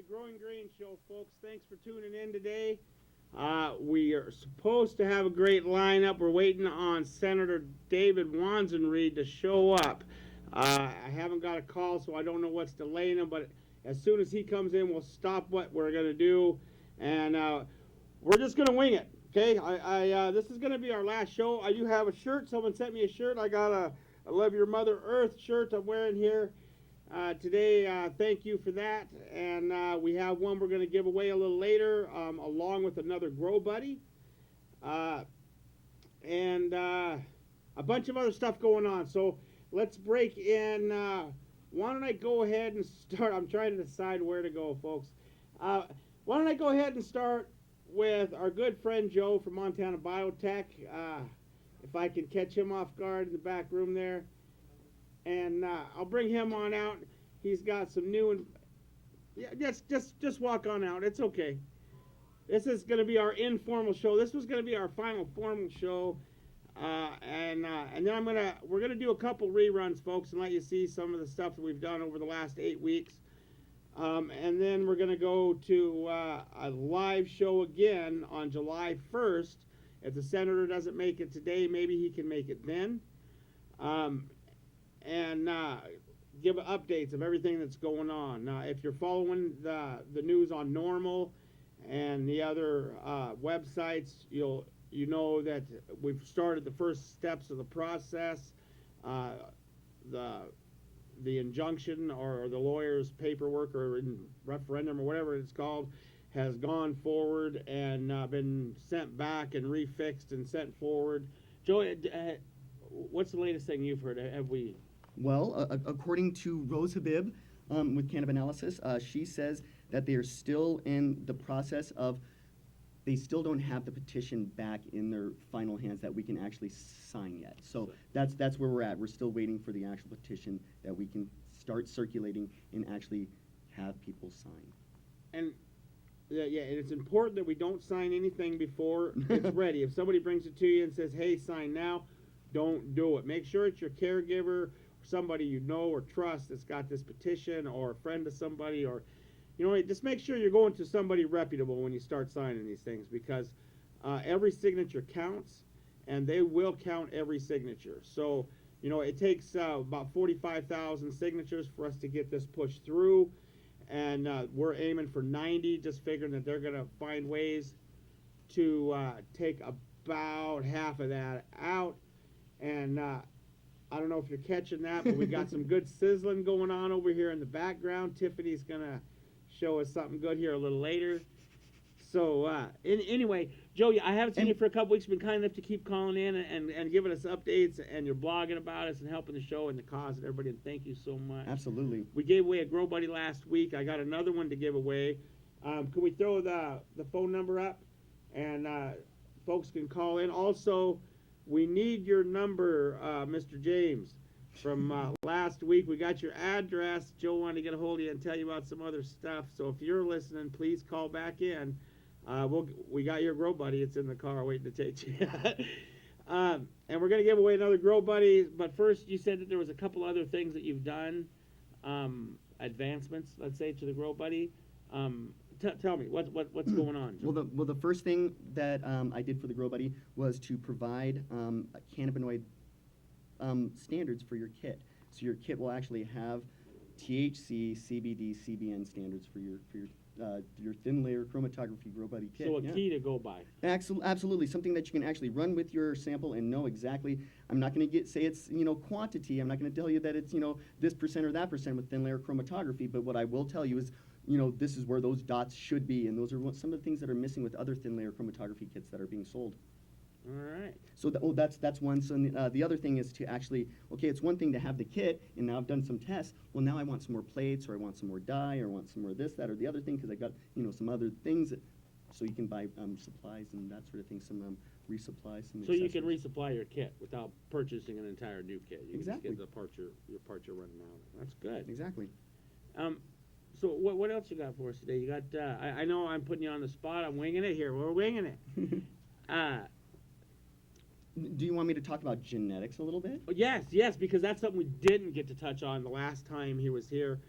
Growing Grain Show, folks. Thanks for tuning in today. We are supposed to have a great lineup. We're waiting on Senator David Wanzenreed to show up. I haven't got a call, so I don't know what's delaying him, but as soon as he comes in, we'll stop what we're going to do, and we're just going to wing it. Okay, this is going to be our last show. You have a shirt. Someone sent me a shirt. I got a I Love Your Mother Earth shirt I'm wearing here today. Thank you for that. And we have one we're going to give away a little later, along with another Grow Buddy. And a bunch of other stuff going on. So let's break in. Why don't I go ahead and start? I'm trying to decide where to go, folks. Why don't I go ahead and start with our good friend Joe from Montana Biotech. If I can catch him off guard in the back room there. And I'll bring him on out. He's got some new and just walk on out. It's okay. This is going to be our informal show. This was going to be our final formal show, and then we're gonna do a couple reruns, folks, and let you see some of the stuff that we've done over the last 8 weeks. And then we're gonna go to a live show again on July 1st. If the senator doesn't make it today, maybe he can make it then. And give updates of everything that's going on. Now, if you're following the news on Normal and the other websites, you know that we've started the first steps of the process. The injunction or the lawyer's paperwork or referendum or whatever it's called has gone forward and been sent back and refixed and sent forward. Joey, what's the latest thing you've heard? Have we? Well, according to Rose Habib with Cannabinalysis, she says that they are still in the process of, they still don't have the petition back in their final hands that we can actually sign yet. So that's where we're at. We're still waiting for the actual petition that we can start circulating and actually have people sign. And and it's important that we don't sign anything before it's ready. If somebody brings it to you and says, hey, sign now, don't do it. Make sure it's your caregiver, somebody you know or trust that's got this petition, or a friend of somebody, or just make sure you're going to somebody reputable when you start signing these things, because every signature counts, and they will count every signature. So it takes about 45,000 signatures for us to get this pushed through, and we're aiming for 90, just figuring that they're going to find ways to take about half of that out. And I don't know if you're catching that, but we've got some good sizzling going on over here in the background. Tiffany's going to show us something good here a little later. So anyway, Joe, I haven't seen you for a couple weeks. You've been kind enough to keep calling in and giving us updates, and you're blogging about us and helping the show and the cause and everybody, and thank you so much. Absolutely. We gave away a Grow Buddy last week. I got another one to give away. Can we throw the phone number up? And folks can call in. Also, we need your number, Mr. James. From last week, we got your address. Joe wanted to get a hold of you and tell you about some other stuff. So if you're listening, please call back in. We got your Grow Buddy. It's in the car waiting to take you. And we're going to give away another Grow Buddy. But first, you said that there was a couple other things that you've done, advancements, let's say, to the Grow Buddy. Tell me, what's going on, Joe? Well, the first thing that I did for the Grow Buddy was to provide cannabinoid standards for your kit. So your kit will actually have THC, CBD, CBN standards for your thin layer chromatography Grow Buddy kit. So a key to go by. Absolutely, something that you can actually run with your sample and know exactly. I'm not going to say it's quantity. I'm not going to tell you that it's this percent or that percent with thin layer chromatography. But what I will tell you is this is where those dots should be, and those are some of the things that are missing with other thin layer chromatography kits that are being sold. All right. So that's one. So the other thing is to actually, it's one thing to have the kit, and now I've done some tests. Well, now I want some more plates, or I want some more dye, or I want some more this, that, or the other thing, because I got some other things. So you can buy supplies and that sort of thing, some resupply, some. So you can resupply your kit without purchasing an entire new kit. You exactly. Can just get your parts you're running out. That's good. Exactly. So what else you got for us today? You got I know I'm putting you on the spot. I'm winging it here. We're winging it. Do you want me to talk about genetics a little bit? Yes, because that's something we didn't get to touch on the last time he was here.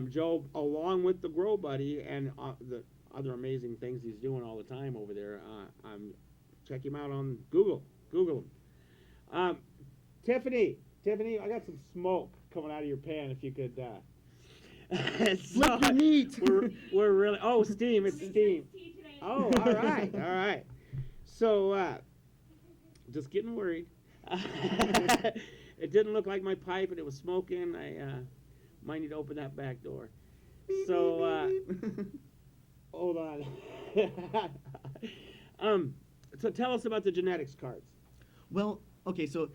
Joe, along with the Grow Buddy and the other amazing things he's doing all the time over there, check him out on Google. Google him. Tiffany, Tiffany, I got some smoke coming out of your pan. If you could. Flip your meat. We're really. Oh, steam! It's steam. Oh, all right, all right. So, just getting worried. It didn't look like my pipe, and it was smoking. I might need to open that back door. So, hold on. So tell us about the genetics cards. Well, okay, so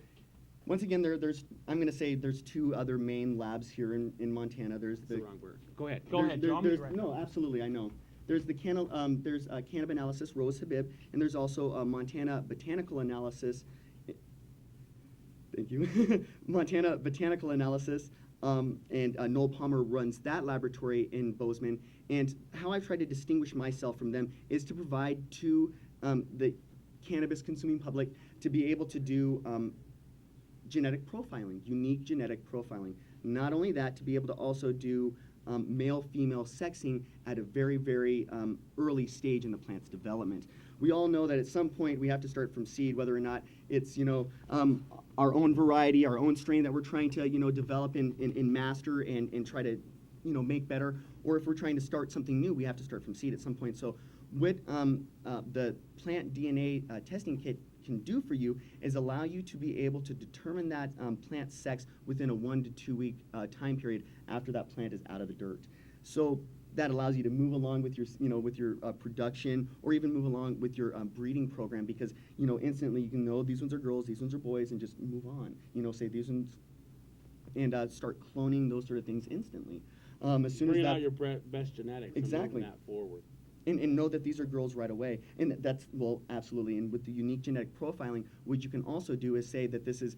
once again, there's I'm going to say there's two other main labs here in Montana. There's That's the wrong word. Go ahead. There- Go ahead, there- Joe. I'm there's- right. No, absolutely, I know. There's the Cannabanalysis, Rose Habib, and there's also Montana Botanical Analysis. Thank you. Montana Botanical Analysis, and Noel Palmer runs that laboratory in Bozeman. And how I've tried to distinguish myself from them is to provide to the cannabis consuming public to be able to do genetic profiling, unique genetic profiling. Not only that, to be able to also do male-female sexing at a very, very early stage in the plant's development. We all know that at some point we have to start from seed, whether or not it's our own variety, our own strain that we're trying to develop and master and try to make better, or if we're trying to start something new, we have to start from seed at some point. So what the plant DNA testing kit can do for you is allow you to be able to determine that plant sex within a 1 to 2 week time period after that plant is out of the dirt. So that allows you to move along with your production, or even move along with your breeding program, because instantly you can know these ones are girls, these ones are boys, and just move on. Say these ones, and start cloning those sort of things instantly. As soon Bringing as that, out your best genetics. Exactly. And moving that forward. and know that these are girls right away. And that's, well, absolutely. And with the unique genetic profiling, what you can also do is say that this is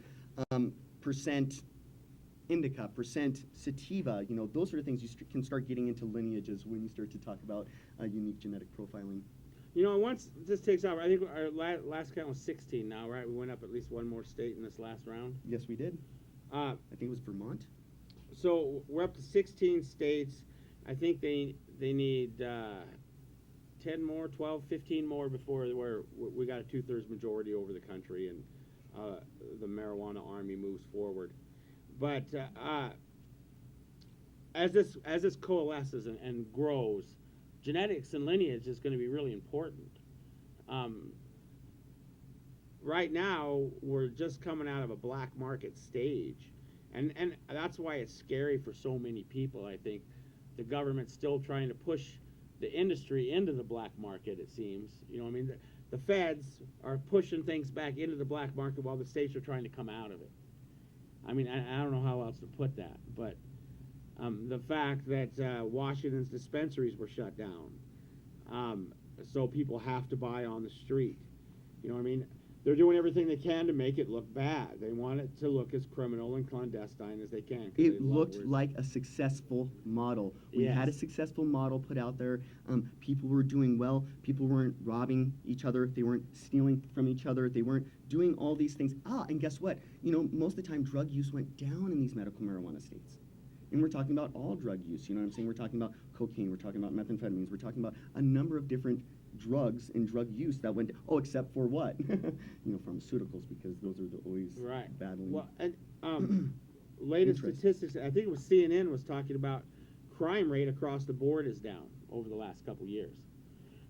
percent indica, percent sativa, those sort of things. You can start getting into lineages when you start to talk about unique genetic profiling. Once this takes off, I think our last count was 16 now, right? We went up at least one more state in this last round. Yes, we did. I think it was Vermont. So we're up to 16 states. I think they need 10 more, 12, 15 more before we got a 2/3 majority over the country, and the marijuana army moves forward. But as this coalesces and grows, genetics and lineage is going to be really important. Right now, we're just coming out of a black market stage, and that's why it's scary for so many people. I think the government's still trying to push the industry into the black market, it seems. The feds are pushing things back into the black market while the states are trying to come out of it. I don't know how else to put that, but the fact that Washington's dispensaries were shut down, so people have to buy on the street. They're doing everything they can to make it look bad. They want it to look as criminal and clandestine as they can. It looked like a successful model. We had a Yes. successful model put out there. People were doing well. People weren't robbing each other. They weren't stealing from each other. They weren't doing all these things. And guess what? Most of the time drug use went down in these medical marijuana states. And we're talking about all drug use. You know what I'm saying? We're talking about cocaine. We're talking about methamphetamines. We're talking about a number of different drugs and drug use that went, except for what? Pharmaceuticals, because those are always Right. battling. Well, and latest Interest. statistics, I think it was CNN was talking about crime rate across the board is down over the last couple years.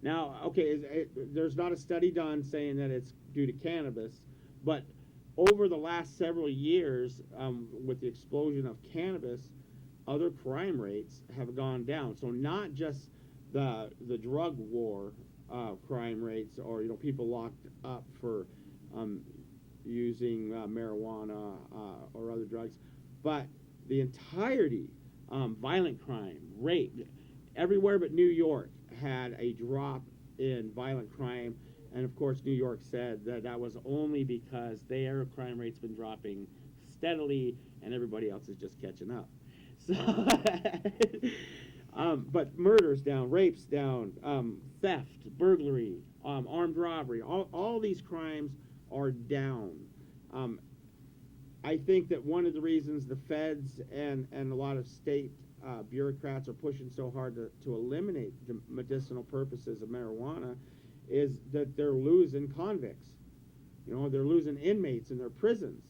Now, okay, there's not a study done saying that it's due to cannabis, but over the last several years, with the explosion of cannabis, other crime rates have gone down. So not just the drug war crime rates, or people locked up for using marijuana or other drugs, but the entirety, violent crime, rape, everywhere but New York had a drop in violent crime. And of course, New York said that was only because their crime rate's been dropping steadily, and everybody else is just catching up. So, but murder's down, rape's down, theft, burglary, armed robbery, all these crimes are down. I think that one of the reasons the feds and a lot of state bureaucrats are pushing so hard to eliminate the medicinal purposes of marijuana is that they're losing convicts. You know, they're losing inmates in their prisons.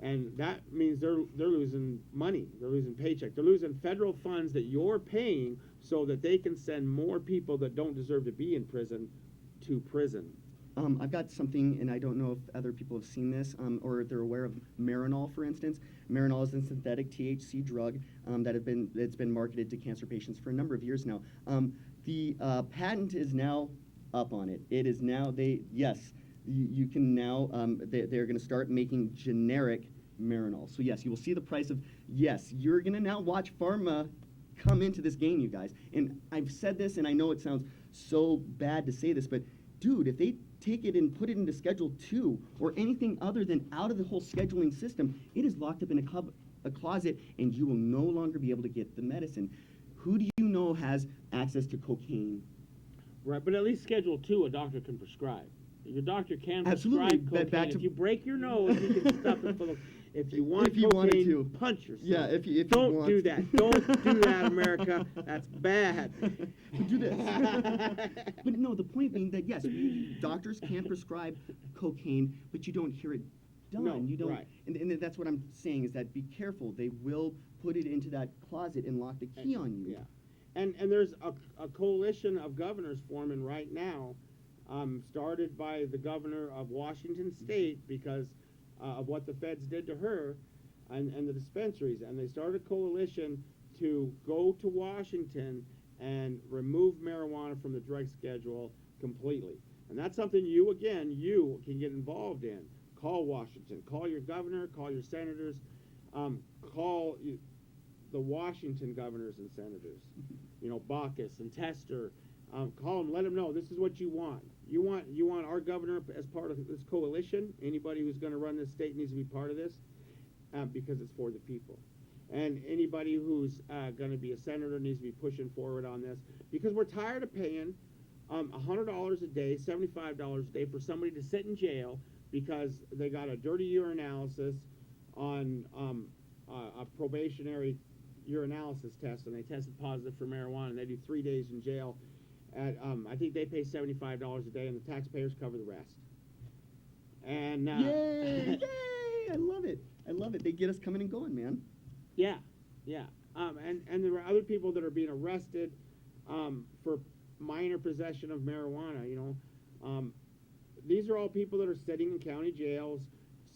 And that means they're losing money. They're losing paycheck. They're losing federal funds that you're paying so that they can send more people that don't deserve to be in prison to prison. I've got something, and I don't know if other people have seen this or they're aware of Marinol, for instance. Marinol is a synthetic THC drug that's been marketed to cancer patients for a number of years now. The patent is now up on it. It is now you can now they're going to start making generic Marinol. So yes, you will see the price of you're going to now watch pharma come into this game, you guys. And I've said this, and I know it sounds so bad to say this, but dude, if they take it and put it into Schedule 2 or anything other than out of the whole scheduling system, it is locked up in a closet, and you will no longer be able to get the medicine. Who do you know has access to cocaine? Right, but at least Schedule 2 a doctor can prescribe. Your doctor can Absolutely. prescribe Back cocaine. to If you break your nose, you can stuff it full of. If you want If you wanted cocaine, to. punch yourself. Yeah, if you don't want. do that. Don't do that, America. That's bad. Do this. But no, the point being that yes, doctors can prescribe cocaine, but you don't hear it done. No, you don't. right. And that's what I'm saying is that be careful. They will put it into that closet and lock the key on you. Yeah, and there's a coalition of governors forming right now, started by the governor of Washington State because of what the feds did to her, and the dispensaries, and they started a coalition to go to Washington and remove marijuana from the drug schedule completely. And that's something you can get involved in. Call Washington, call your governor, call your senators, call the Washington governors and senators, you know, Baucus and Tester. Call them, let them know this is what you want. You want our governor as part of this coalition. Anybody who's going to run this state needs to be part of this because it's for the people. And anybody who's going to be a senator needs to be pushing forward on this because we're tired of paying $100 a day, $75 a day for somebody to sit in jail because they got a dirty urinalysis on a probationary urinalysis test, and they tested positive for marijuana, and they do 3 days in jail. At I think they pay $75 a day, and the taxpayers cover the rest. And Yay! Yay! I love it. I love it. They get us coming and going, man. Yeah. And there are other people that are being arrested for minor possession of marijuana. You know, these are all people that are sitting in county jails.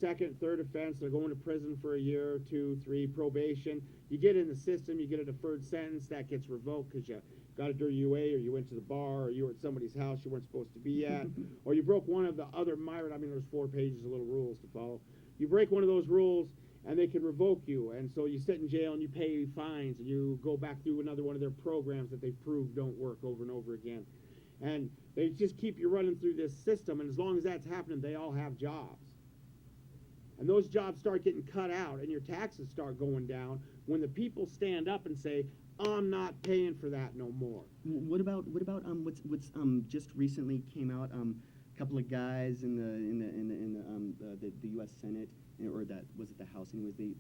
Second, third offense, they're going to prison for a year, 2, 3, probation. You get in the system, you get a deferred sentence, that gets revoked because you got a dirty UA, or you went to the bar, or you were at somebody's house you weren't supposed to be at, or you broke one of the other minor, there's 4 pages of little rules to follow. You break one of those rules, and they can revoke you, and so you sit in jail and you pay fines, and you go back through another one of their programs that they prove don't work over and over again. And they just keep you running through this system, and as long as that's happening, they all have jobs. And those jobs start getting cut out, and your taxes start going down when the people stand up and say, I'm not paying for that no more. What about what's just recently came out? A couple of guys in the U.S. Senate, or that was it the House? Anyways, they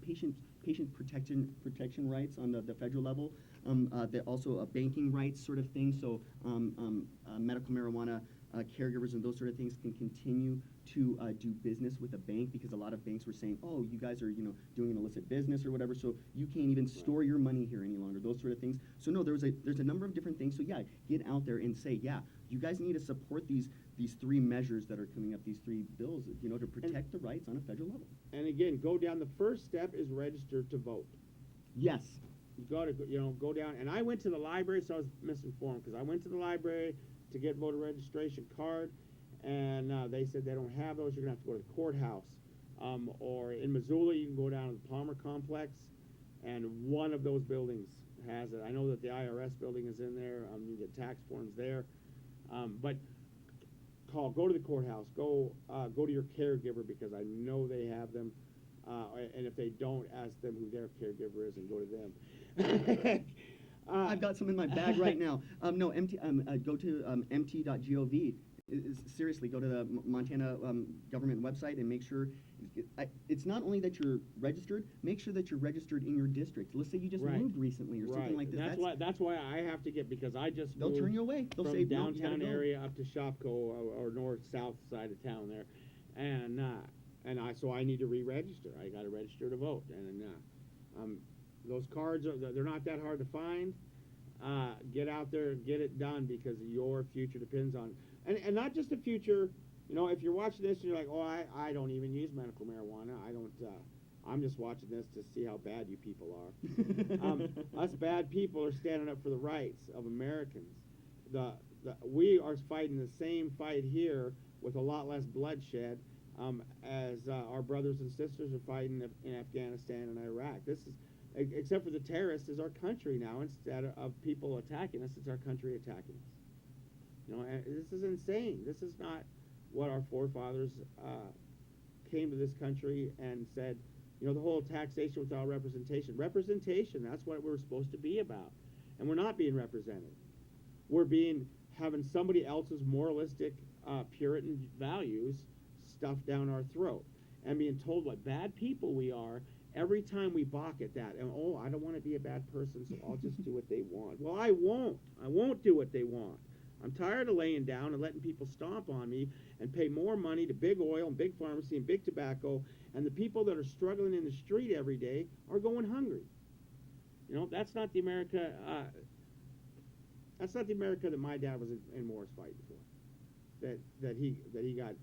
patient protection rights on the federal level. Also banking rights sort of thing. So medical marijuana caregivers and those sort of things can continue to do business with a bank, because a lot of banks were saying, oh, you guys are doing an illicit business or whatever, so you can't even store your money here any longer, those sort of things. So no, there's a number of different things. So yeah, get out there and say, yeah, you guys need to support these 3 measures that are coming up, these 3 bills, to protect the rights on a federal level. And again, go down. The first step is register to vote. Yes. You got to go down. And I went to the library, so I was misinformed, because I went to the library to get voter registration card, and they said they don't have those. You're going to have to go to the courthouse. Or in Missoula, you can go down to the Palmer Complex, and one of those buildings has it. I know that the IRS building is in there. You can get tax forms there. But go to the courthouse. Go to your caregiver, because I know they have them. And if they don't, ask them who their caregiver is and go to them. I've got some in my bag right now. Go to mt.gov seriously, go to the Montana government website and make sure. It's not only that you're registered. Make sure that you're registered in your district. Let's say you just Right. moved recently or something like this. That's why I have to get, because I just They'll moved turn you away. They'll from say no, you gotta downtown go. area up to Shopko or north south side of town there, and I need to re-register. I got to register to vote, and those cards they're not that hard to find. Get out there and get it done, because your future depends on it. And not just the future. You know, if you're watching this and you're like, oh, I don't even use medical marijuana. I'm just watching this to see how bad you people are. Us bad people are standing up for the rights of Americans. We are fighting the same fight here with a lot less bloodshed as our brothers and sisters are fighting in Afghanistan and Iraq. This is, except for the terrorists, is our country now. Instead of people attacking us, it's our country attacking us. You know, and this is insane. This is not what our forefathers came to this country and said. You know, the whole taxation without representation. Representation, that's what we're supposed to be about. And we're not being represented. We're having somebody else's moralistic, Puritan values stuffed down our throat. And being told what bad people we are every time we balk at that. And, oh, I don't want to be a bad person, so I'll just do what they want. Well, I won't. I won't do what they want. I'm tired of laying down and letting people stomp on me and pay more money to big oil and big pharmacy and big tobacco, and the people that are struggling in the street every day are going hungry. You know, that's not the America. That's not the America that my dad was in wars fighting for. That he got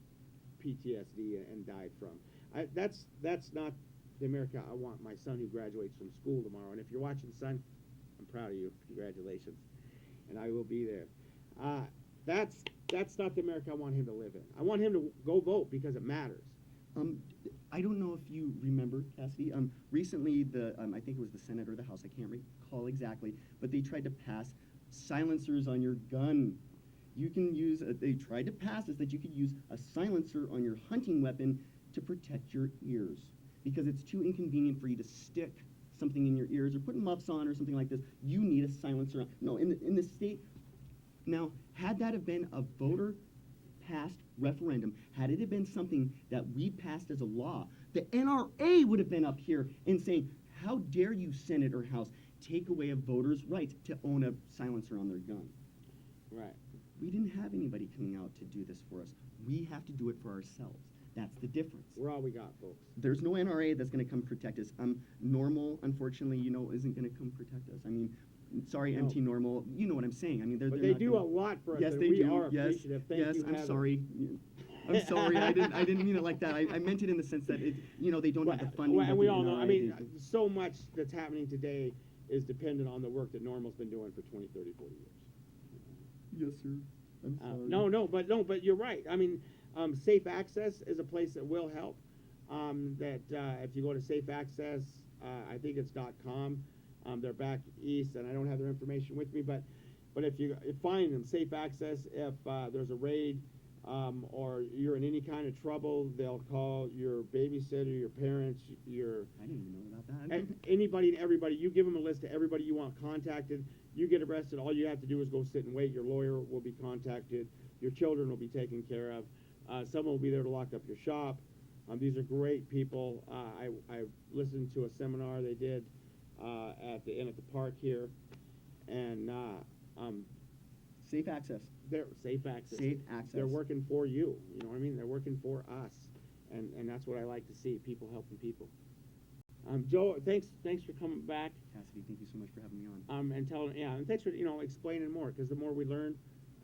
PTSD and died from. That's not the America I want my son who graduates from school tomorrow. And if you're watching, son, I'm proud of you. Congratulations, and I will be there. That's not the America I want him to live in. I want him to go vote because it matters. I don't know if you remember, Cassidy. Recently, I think it was the Senate or the House. I can't recall exactly, but they tried to pass silencers on your gun. You can use. They tried to pass this that you could use a silencer on your hunting weapon to protect your ears, because it's too inconvenient for you to stick something in your ears or put muffs on or something like this. You need a silencer. No, in the state. Now, had that have been a voter-passed referendum, had it have been something that we passed as a law, the NRA would have been up here and saying, how dare you, Senate or House, take away a voter's right to own a silencer on their gun. Right. We didn't have anybody coming out to do this for us. We have to do it for ourselves. That's the difference. We're all we got, folks. There's no NRA that's going to come protect us. Normal, unfortunately, isn't going to come protect us. I mean, sorry, No. MT Normal. You know what I'm saying. I mean, But they're they not do gonna, a lot for us. Yes, and they we do. are Yes, appreciative. Thank yes. you, I'm Heather. sorry. I'm sorry. I didn't mean it like that. I meant it in the sense that they don't have the funding. And that we the all know. I NRA mean, do. so much that's happening today is dependent on the work that Normal's been doing for 20, 30, 40 years. Yes, sir. I'm sorry. No, but you're right. I mean, Safe Access is a place that will help. If you go to Safe Access, I think it's .com. They're back east, and I don't have their information with me, but if you find them, Safe Access, if there's a raid or you're in any kind of trouble, they'll call your babysitter, your parents, I didn't even know about that. anybody and everybody. You give them a list of everybody you want contacted. You get arrested, all you have to do is go sit and wait. Your lawyer will be contacted. Your children will be taken care of. Someone will be there to lock up your shop. These are great people. I listened to a seminar they did at the park here, and Safe Access. they're Safe Access. Safe Access. They're working for you. You know what I mean? They're working for us, and that's what I like to see. People helping people. Joe, thanks for coming back. Cassidy, thank you so much for having me on. And thanks for explaining more, because the more we learn,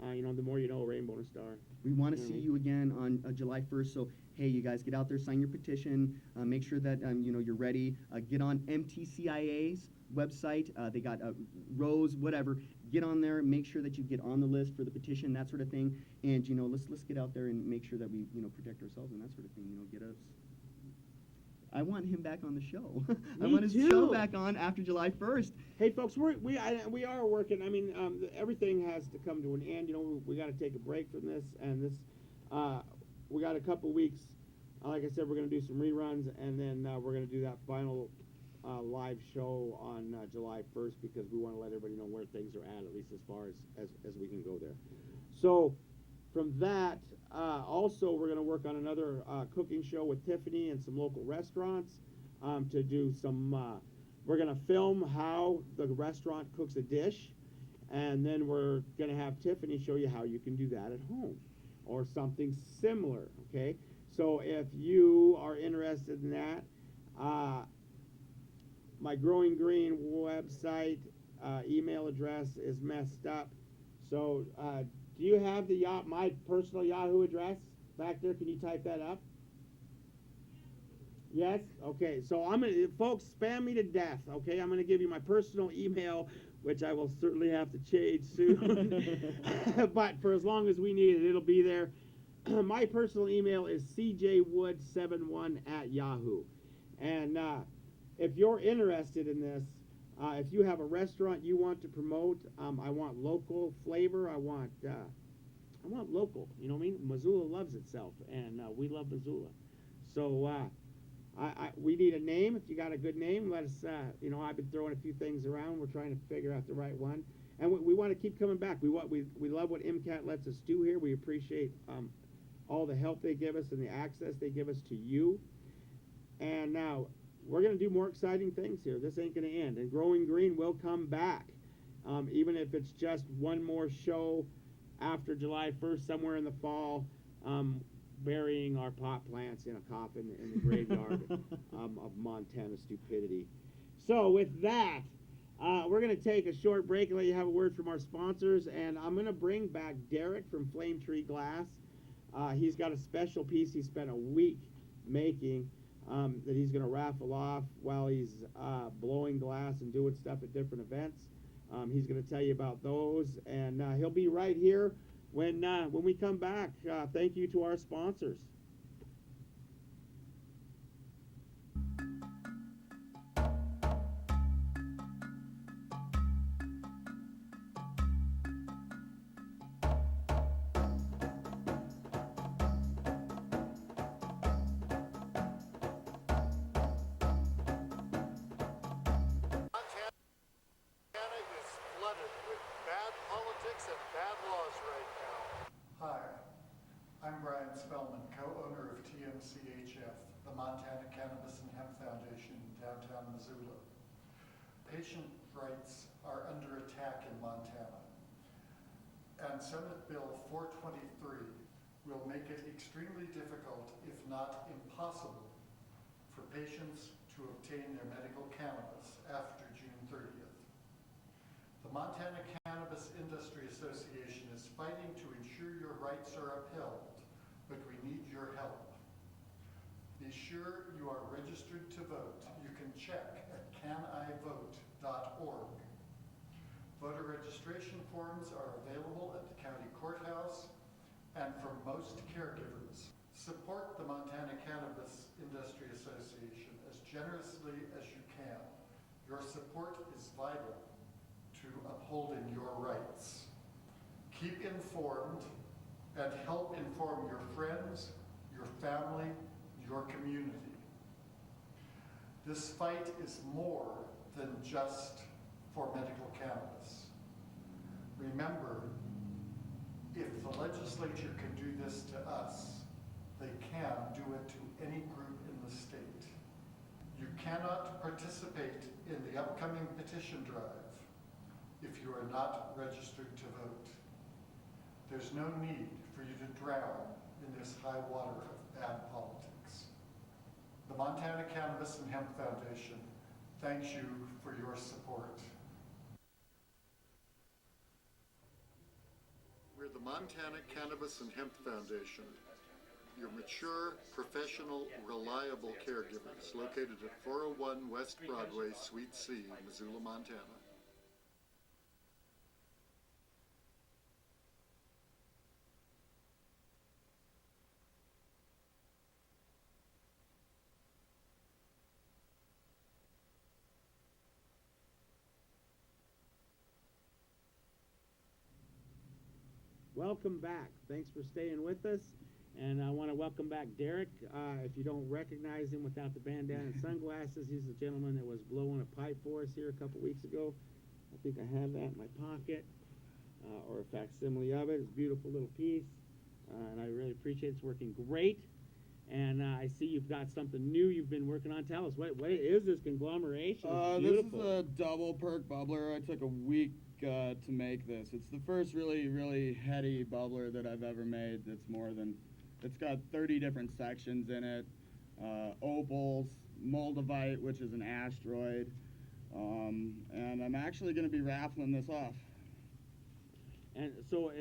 the more you know, Rainbow and Star. We want to You know see what I mean? you again on July 1st. So, hey, you guys, get out there, sign your petition, make sure that you're ready. Get on MTCIA's website. They got Rose, whatever. Get on there. Make sure that you get on the list for the petition, that sort of thing. And let's get out there and make sure that we protect ourselves and that sort of thing. Get us. I want him back on the show. I Me want his too. show back on after July 1st. Hey, folks, we are working. I mean, everything has to come to an end. We got to take a break from this, and this we got a couple weeks. Like I said, we're going to do some reruns, and then we're going to do that final live show on July 1st, because we want to let everybody know where things are at least as far as we can go there. So, from that, also we're going to work on another cooking show with Tiffany and some local restaurants to do some. We're going to film how the restaurant cooks a dish, and then we're going to have Tiffany show you how you can do that at home or something similar. Okay, so if you are interested in that, my Growing Green website email address is messed up. So do you have the my personal Yahoo address back there? Can you type that up? Yes? Okay, so I'm gonna, folks, spam me to death, okay? I'm gonna give you my personal email, which I will certainly have to change soon. But for as long as we need it, it'll be there. My personal email is cjwood71@yahoo. And if you're interested in this, if you have a restaurant you want to promote, I want local flavor. I want local. You know what I mean? Missoula loves itself, and we love Missoula. So we need a name. If you got a good name, let us. I've been throwing a few things around. We're trying to figure out the right one, and we want to keep coming back. We love what MCAT lets us do here. We appreciate all the help they give us and the access they give us to you. And now we're going to do more exciting things here. This ain't going to end. And Growing Green will come back, even if it's just one more show after July 1st, somewhere in the fall. Burying our pot plants in a coffin in the graveyard of Montana stupidity. So with that, we're going to take a short break and let you have a word from our sponsors. And I'm going to bring back Derek from Flame Tree Glass. He's got a special piece he spent a week making that he's going to raffle off while he's blowing glass and doing stuff at different events. He's going to tell you about those, and he'll be right here when we come back. Thank you to our sponsors. I'm Brian Spellman, co-owner of TMCHF, the Montana Cannabis and Hemp Foundation in downtown Missoula. Patient rights are under attack in Montana, and Senate Bill 423 will make it extremely difficult, if not impossible, for patients to obtain their medical cannabis after June 30th. The Montana Cannabis Industry Association is fighting to ensure your rights are upheld, but we need your help. Be sure you are registered to vote. You can check at canivote.org. Voter registration forms are available at the county courthouse and from most caregivers. Support the Montana Cannabis Industry Association as generously as you can. Your support is vital to upholding your rights. Keep informed and help inform your friends, your family, your community. This fight is more than just for medical cannabis. Remember, if the legislature can do this to us, they can do it to any group in the state. You cannot participate in the upcoming petition drive if you are not registered to vote. There's no need for you to drown in this high water of bad politics. The Montana Cannabis and Hemp Foundation thanks you for your support. We're the Montana Cannabis and Hemp Foundation, your mature, professional, reliable caregivers located at 401 West Broadway, Suite C, Missoula, Montana. Welcome back. Thanks for staying with us. And I want to welcome back Derek. If you don't recognize him without the bandana and sunglasses, he's the gentleman that was blowing a pipe for us here a couple weeks ago. I think I have that in my pocket, or a facsimile of it. It's a beautiful little piece. and I really appreciate it's working great. And I see you've got something new you've been working on. Tell us, what is this conglomeration? It's This is beautiful. a double perk bubbler. I took a week to make this. It's the first really heady bubbler that I've ever made. It's got 30 different sections in it. Opals, moldavite, which is an asteroid. And I'm actually going to be raffling this off. And so,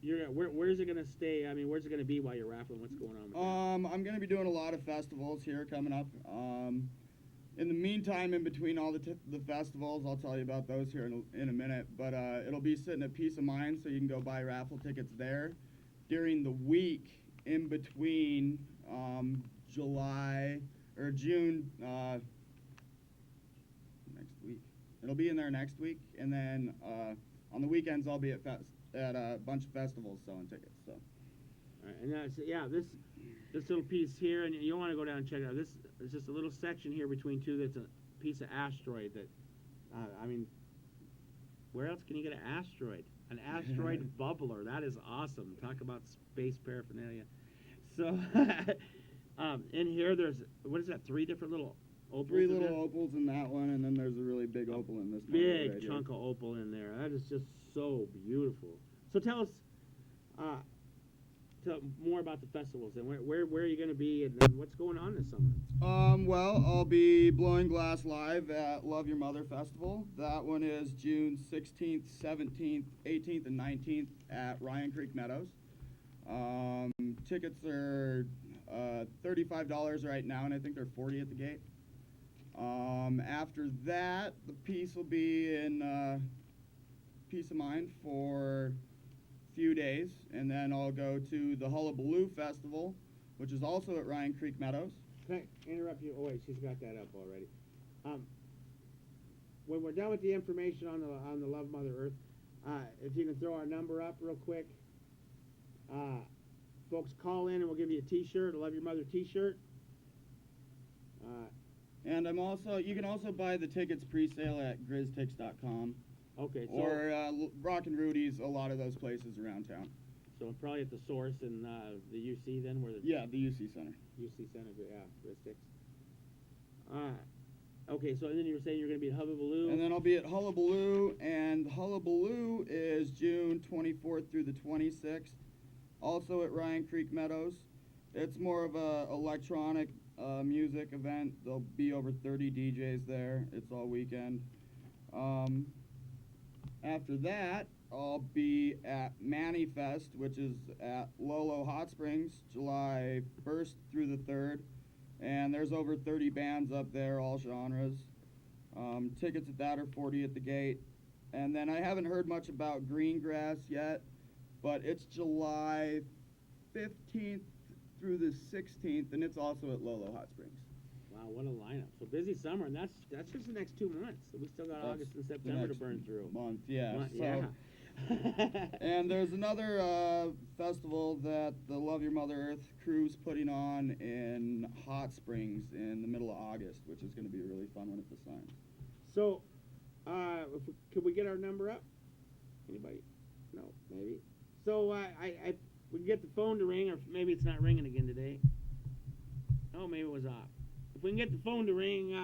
where's it gonna stay? I mean, where's it gonna be while you're raffling? What's going on with that? I'm going to be doing a lot of festivals here coming up. In the meantime, in between all the festivals, I'll tell you about those here in a minute. But it'll be sitting at Peace of Mind, so you can go buy raffle tickets there. During the week in between June next week, it'll be in there next week, and then on the weekends I'll be at a bunch of festivals selling tickets. So. All right, and this little piece here, and you want to go down and check it out. This is just a little section here between two. That's a piece of asteroid. That, I mean, where else can you get an asteroid? An asteroid bubbler. That is awesome. Talk about space paraphernalia. So, in here, there's what is that? 3 different little opals. Three in little there? Oh, opals in that one, and then there's a really big opal in this one. Big right chunk here. of opal in there. That is just so beautiful. So tell us, more about the festivals and where are you going to be and what's going on this summer? Well, I'll be blowing glass live at Love Your Mother Festival. That one is June 16th, 17th, 18th, and 19th at Ryan Creek Meadows. Tickets are $35 right now, and I think they're $40 at the gate. After that, the piece will be in Peace of Mind for a few days, and then I'll go to the Hullabaloo Festival, which is also at Ryan Creek Meadows. Can I interrupt you? Oh wait, she's got that up already. When we're done with the information on the Love Mother Earth, if you can throw our number up real quick. Folks, call in and we'll give you a T-shirt, a Love Your Mother T-shirt. And you can also buy the tickets pre-sale at grizztix.com Okay, so or Rock and Rudy's, a lot of those places around town. so probably at the Source in the UC then, where the Yeah, the UC Center. UC Center, yeah, the 6. Okay, so and then you were saying you're going to be at Hullabaloo. And then I'll be at Hullabaloo, and Hullabaloo is June 24th through the 26th, also at Ryan Creek Meadows. It's more of a electronic music event. There'll be over 30 DJs there. It's all weekend. After that, I'll be at Manifest, which is at Lolo Hot Springs, July 1st through the 3rd. And there's over 30 bands up there, all genres. Tickets at that are $40 at the gate. And then I haven't heard much about Greengrass yet, but it's July 15th through the 16th, and it's also at Lolo Hot Springs. Wow, what a lineup! So busy summer, and that's just the next 2 months. So we still got That's August and the September to next burn through. Month, yeah. So, Yeah. and there's another festival that the Love Your Mother Earth crew's putting on in Hot Springs in the middle of August, which is going to be a really fun one at the sign. So, could we get our number up? Anybody? No, maybe. So we can get the phone to ring, or maybe it's not ringing again today. Oh, maybe it was off. If we can get the phone to ring,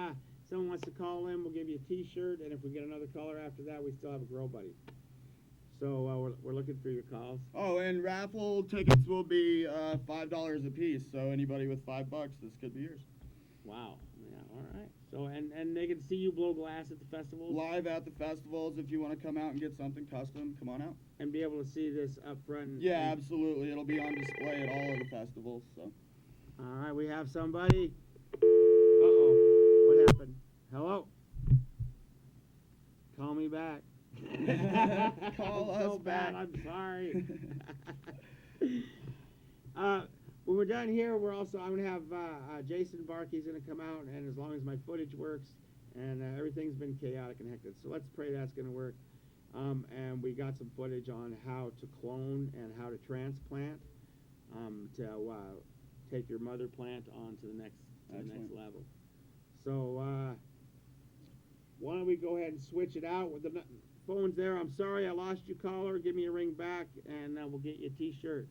someone wants to call in, we'll give you a T-shirt, and if we get another caller after that, we still have a Grow Buddy. So we're looking for your calls. Oh, and raffle tickets will be $5 a piece, so anybody with $5, this could be yours. Wow. Yeah. All right. So and they can see you blow glass at the festivals Live at the festivals, if you want to come out and get something custom, come on out. and be able to see this up front. Yeah, absolutely. It'll be on display at all of the festivals. So. All right. We have somebody. Uh-oh. What happened? Hello. Call me back. Call I'm so us bad. back. I'm sorry. When we're done here, I'm gonna have Jason Barkey's gonna come out, and as long as my footage works, and everything's been chaotic and hectic, so let's pray that's gonna work. And we got some footage on how to clone and how to transplant, to take your mother plant on to the next Excellent. level. So why don't we go ahead and switch it out with the phone's there. I'm sorry I lost you, caller. Give me a ring back, and we'll get you a T-shirt.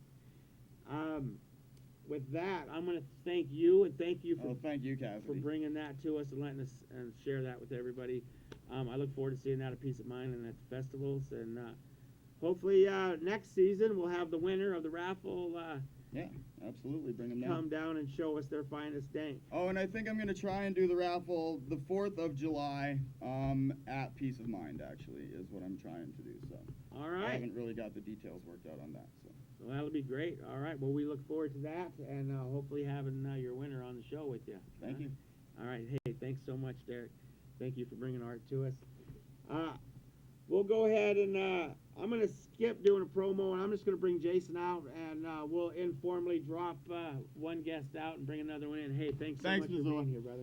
With that, I'm going to thank you and thank you Oh, thank you, Cassidy. for bringing that to us and letting us and share that with everybody. I look forward to seeing that at Peace of Mind and at the festivals. And hopefully next season we'll have the winner of the raffle Yeah, absolutely. Bring them come down. down and show us their finest dank. Oh, and I think I'm going to try and do the raffle the 4th of July at Peace of Mind, actually, is what I'm trying to do. So All I right. haven't really got the details worked out on that. So So that'll be great. All right. Well, we look forward to that and hopefully having your winner on the show with you. thank you. All right. Hey, thanks so much, Derek. Thank you for bringing art to us. We'll go ahead and I'm going to skip doing a promo, and I'm just going to bring Jason out, and we'll informally drop one guest out and bring another one in. Hey, thanks so Thanks, much for Missoula. being here, brother.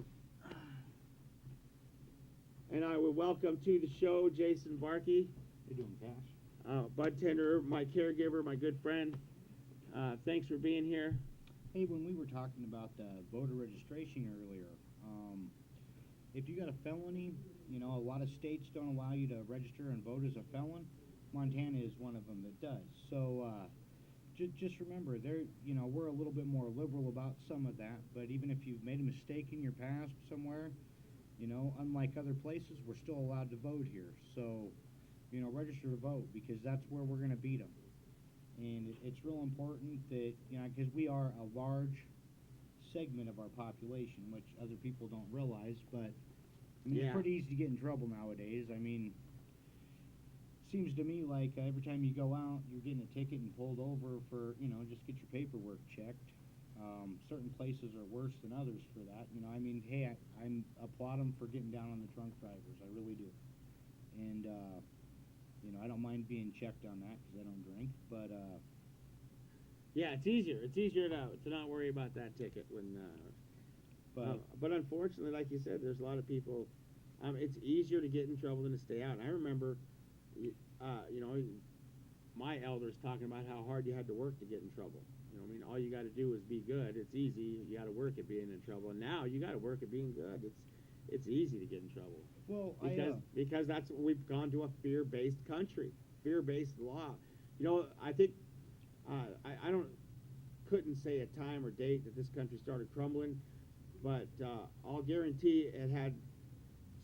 And I would welcome to the show Jason Barkey. You doing, Cash? Bud Tender, my caregiver, my good friend. Thanks for being here. Hey, when we were talking about the voter registration earlier, if you got a felony, you know, a lot of states don't allow you to register and vote as a felon. Montana is one of them that does. So just remember, you know, we're a little bit more liberal about some of that. But even if you've made a mistake in your past somewhere, you know, unlike other places, we're still allowed to vote here. So, you know, register to vote, because that's where we're going to beat them. And it's real important that, you know, because we are a large segment of our population, which other people don't realize, but I mean, Yeah. it's pretty easy to get in trouble nowadays. I mean, seems to me like every time you go out, you're getting a ticket and pulled over for, you know, just get your paperwork checked. Certain places are worse than others for that. You know, I mean, hey, I'm applaud them for getting down on the drunk drivers. I really do. And, you know, I don't mind being checked on that because I don't drink, but, Yeah, it's easier. It's easier to not worry about that ticket when. But unfortunately, like you said, there's a lot of people. It's easier to get in trouble than to stay out. And I remember, you know, my elders talking about how hard you had to work to get in trouble. You know, I mean, all you got to do is be good. It's easy. You got to work at being in trouble. And now you got to work at being good. It's easy to get in trouble. well, Because that's what we've gone to, a fear-based country, fear-based law. You know, I think I couldn't say a time or date that this country started crumbling, but I'll guarantee it had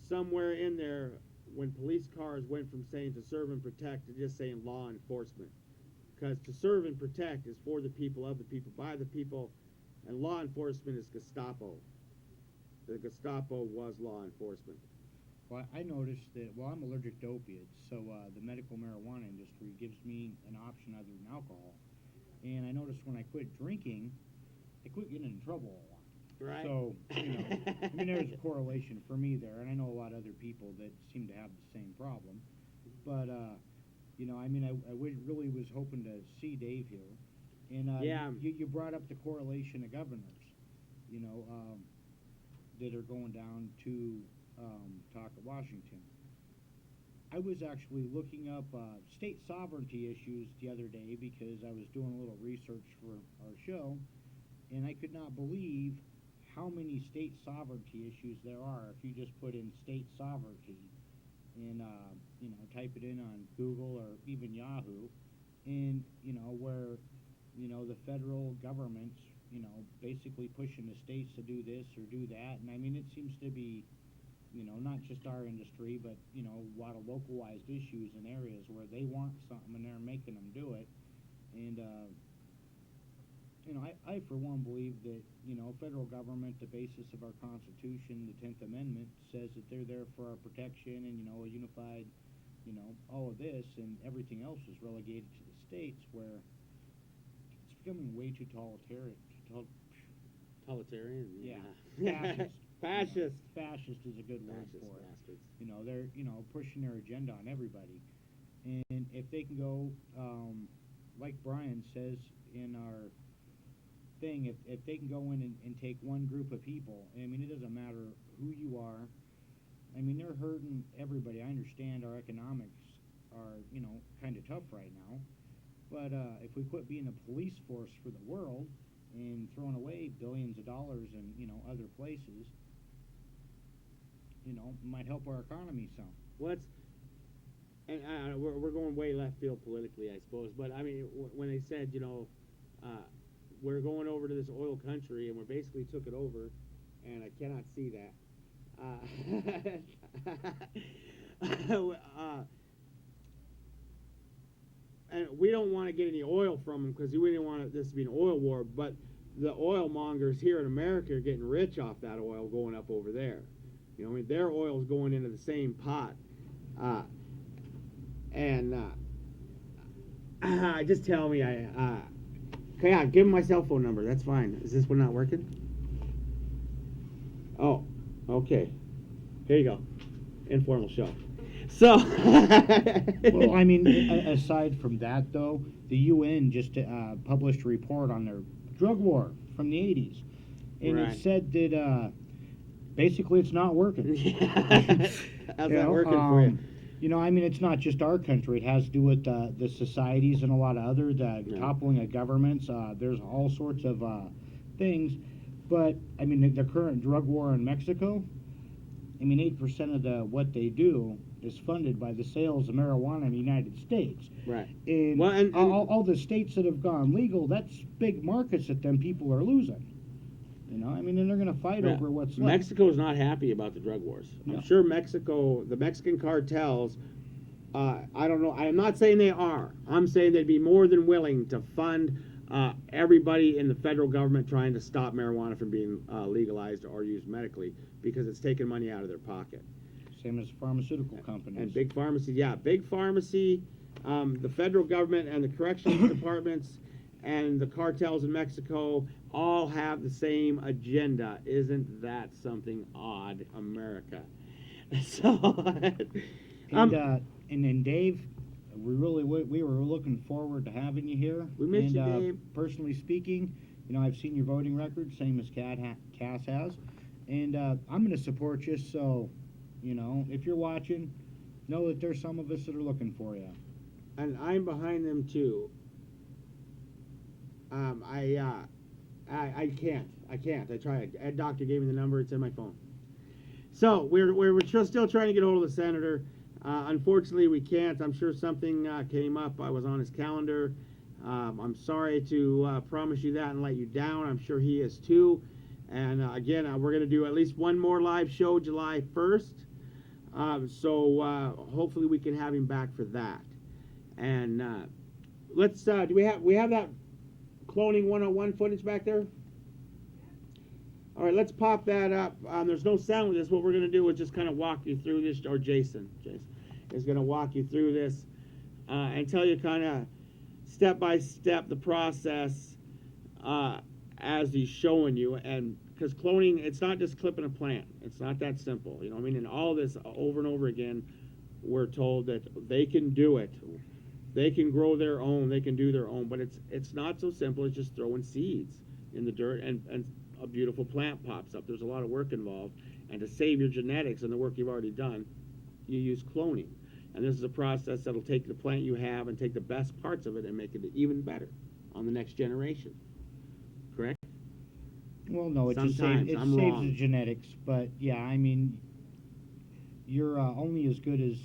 somewhere in there when police cars went from saying to serve and protect to just saying law enforcement. Because to serve and protect is for the people, of the people, by the people, and law enforcement is Gestapo. The Gestapo was law enforcement. Well, I noticed that, well, I'm allergic to opiates, so the medical marijuana industry gives me an option other than alcohol. And I noticed when I quit drinking, I quit getting in trouble a lot. Right. So, you know, I mean, there's a correlation for me there, and I know a lot of other people that seem to have the same problem. But, you know, I mean, I really was hoping to see Dave here. And Yeah. you brought up the correlation of governors, you know, that are going down to talk at Washington. I was actually looking up state sovereignty issues the other day because I was doing a little research for our show, and I could not believe how many state sovereignty issues there are if you just put in state sovereignty and you know, type it in on Google or even Yahoo, and you know, where, you know, the federal government's, you know, basically pushing the states to do this or do that. And I mean, it seems to be, you know, not just our industry, but, you know, a lot of localized issues in areas where they want something and they're making them do it. And, you know, I for one believe that, you know, federal government, the basis of our Constitution, the 10th Amendment, says that they're there for our protection and, you know, a unified, you know, all of this, and everything else is relegated to the states, where it's becoming way too totalitarian. Totalitarian? Yeah. Fascist. Fascist is a good word Fascist for it. bastards. You know, they're, you know, pushing their agenda on everybody. And if they can go, like Brian says in our thing, if they can go in and take one group of people, I mean, it doesn't matter who you are. I mean, they're hurting everybody. I understand our economics are, you know, kind of tough right now. But if we quit being a police force for the world and throwing away billions of dollars in, you know, other places, you know, might help our economy some. What's and we're going way left field politically, I suppose. But I mean, when they said, you know, we're going over to this oil country, and we basically took it over, and I cannot see that. And we don't want to get any oil from them because we didn't want this to be an oil war. But the oil mongers here in America are getting rich off that oil going up over there. You know, I mean, their oil's going into the same pot. Just tell me, okay, yeah, give him my cell phone number. That's fine. Is this one not working? Oh, okay. Here you go. Informal show. So. Well, I mean, aside from that, though, the UN just published a report on their drug war from the 80s. And Right. it said that basically it's not working. How's that working for you? You know, I mean, it's not just our country. It has to do with the societies and a lot of other, the Yeah. toppling of governments. There's all sorts of things. But, I mean, the current drug war in Mexico, I mean, 8% of what they do is funded by the sales of marijuana in the United States. Right. And, Well, and all the states that have gone legal, that's big markets that them people are losing. You know, I mean, and they're going to fight Yeah. over what's left. Mexico's not happy about the drug wars. No. I'm sure the Mexican cartels, I don't know, I'm not saying they are. I'm saying they'd be more than willing to fund everybody in the federal government trying to stop marijuana from being legalized or used medically because it's taking money out of their pocket. Same as pharmaceutical companies. And big pharmacy, yeah, big pharmacy, the federal government and the corrections departments and the cartels in Mexico all have the same agenda. Isn't that something odd, America? So, And then Dave, we were looking forward to having you here. We missed you, And, Dave. Personally speaking, you know, I've seen your voting record, same as Cass has, and I'm going to support you. So, you know, if you're watching, know that there's some of us that are looking for you. and I'm behind them too. I can't. I tried. Ed Doctor gave me the number. It's in my phone. So we're still trying to get hold of the senator. Unfortunately, we can't. I'm sure something came up. I was on his calendar. I'm sorry to promise you that and let you down. I'm sure he is too. And again, we're going to do at least one more live show July 1st. So hopefully we can have him back for that. And let's do we have that cloning 101 footage back there? All right, let's pop that up. There's no sound with this. What we're going to do is just kind of walk you through this, or Jason is going to walk you through this and tell you kind of step by step the process as he's showing you. And because cloning, it's not just clipping a plant. It's not that simple. You know what I mean? And all this over and over again, we're told that they can do it. They can grow their own. They can do their own. But it's not so simple as just throwing seeds in the dirt and a beautiful plant pops up. There's a lot of work involved. And to save your genetics and the work you've already done, you use cloning. And this is a process that'll take the plant you have and take the best parts of it and make it even better on the next generation. Correct? Well, no, it just Sometimes saves I'm wrong. the genetics. But yeah, I mean, you're only as good as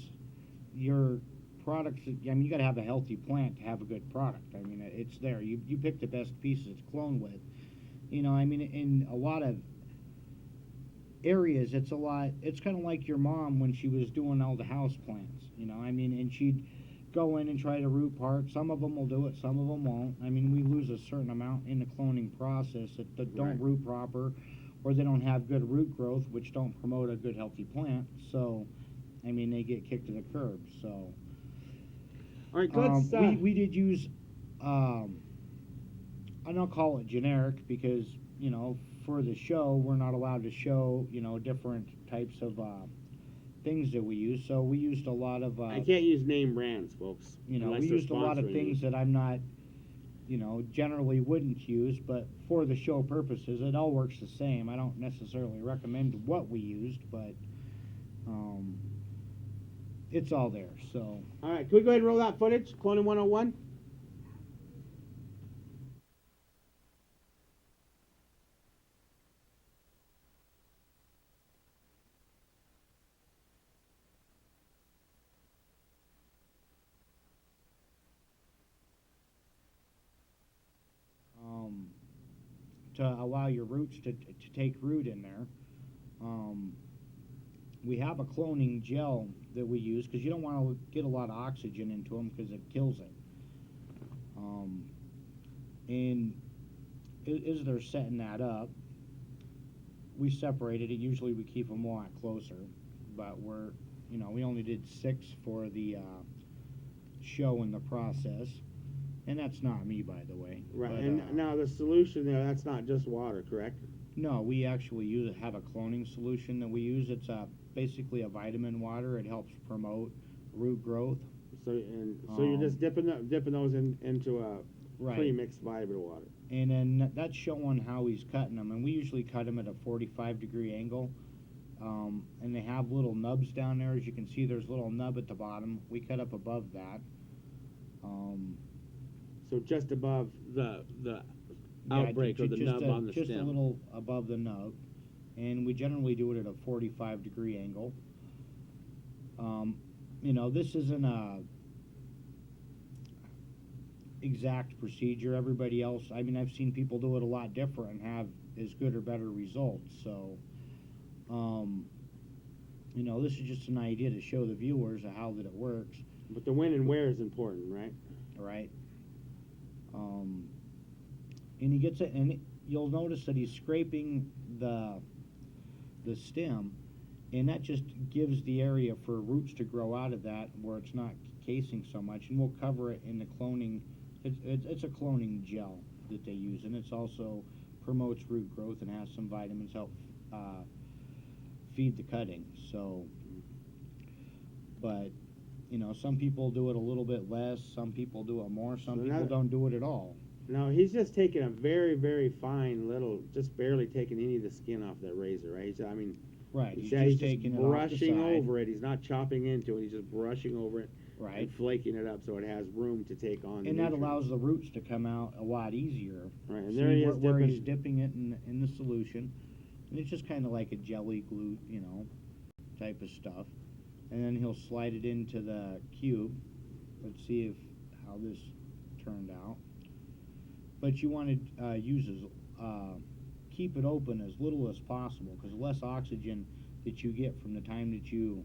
your products. I mean, you got to have a healthy plant to have a good product. I mean, it's there. You pick the best pieces it's cloned with. You know, I mean, in a lot of areas, it's kind of like your mom when she was doing all the house plants. You know, I mean, and she'd go in and try to root part. Some of them will do it, some of them won't. I mean, we lose a certain amount in the cloning process that don't Right. root proper, or they don't have good root growth, which don't promote a good healthy plant. So, I mean, they get kicked to the curb. So, All right, let's. we did use, I don't call it generic because, you know, for the show, we're not allowed to show, you know, different types of things that we use. So we used a lot of, I can't use name brands, folks. you know, unless we they're used a lot of sponsoring things me. that I'm not, you know, generally wouldn't use, but for the show purposes, it all works the same. I don't necessarily recommend what we used, but it's all there. So, All right, can we go ahead and roll that footage? Cloning 101? to allow your roots to take root in there. We have a cloning gel that we use because you don't want to get a lot of oxygen into them because it kills it. And as they're setting that up, we separated it. Usually we keep them a lot closer, but we only did 6 for the show in the process, and that's not me, by the way. Right, But, and now the solution there, that's not just water, correct? no, we actually have a cloning solution that we use. It's basically a vitamin water. It helps promote root growth. So you're just dipping those into a Right. pre-mixed vitamin water. And then that's showing how he's cutting them. And we usually cut them at a 45-degree angle. And they have little nubs down there. As you can see, there's a little nub at the bottom. We cut up above that. So just above the Yeah, outbreak or the just nub on the just stem. a little above the nub. And we generally do it at a 45-degree angle. This isn't a exact procedure. Everybody else, I've seen people do it a lot different and have as good or better results. So, this is just an idea to show the viewers of how that it works, But the when and where is important, right? right? And he gets it, and you'll notice that he's scraping the stem, and that just gives the area for roots to grow out of that where it's not casing so much. And we'll cover it in the cloning. It's a cloning gel that they use, and it's also promotes root growth and has some vitamins help feed the cutting. So, but some people do it a little bit less. Some people do it more. Some So people now- don't do it at all. No, he's just taking a very, very fine little, just barely taking any of the skin off that razor, right? Right. He's He's just just taking it off the brushing side. over it. He's not chopping into it. He's just brushing over it Right. and flaking it up so it has room to take on. the And that nutrients. allows the roots to come out a lot easier. Right, and See there he is where he's dipping. dipping it in the solution, and it's just kind of like a jelly glue, type of stuff. And then he'll slide it into the cube. Let's see how this turned out. But you want to keep it open as little as possible, because the less oxygen that you get from the time that you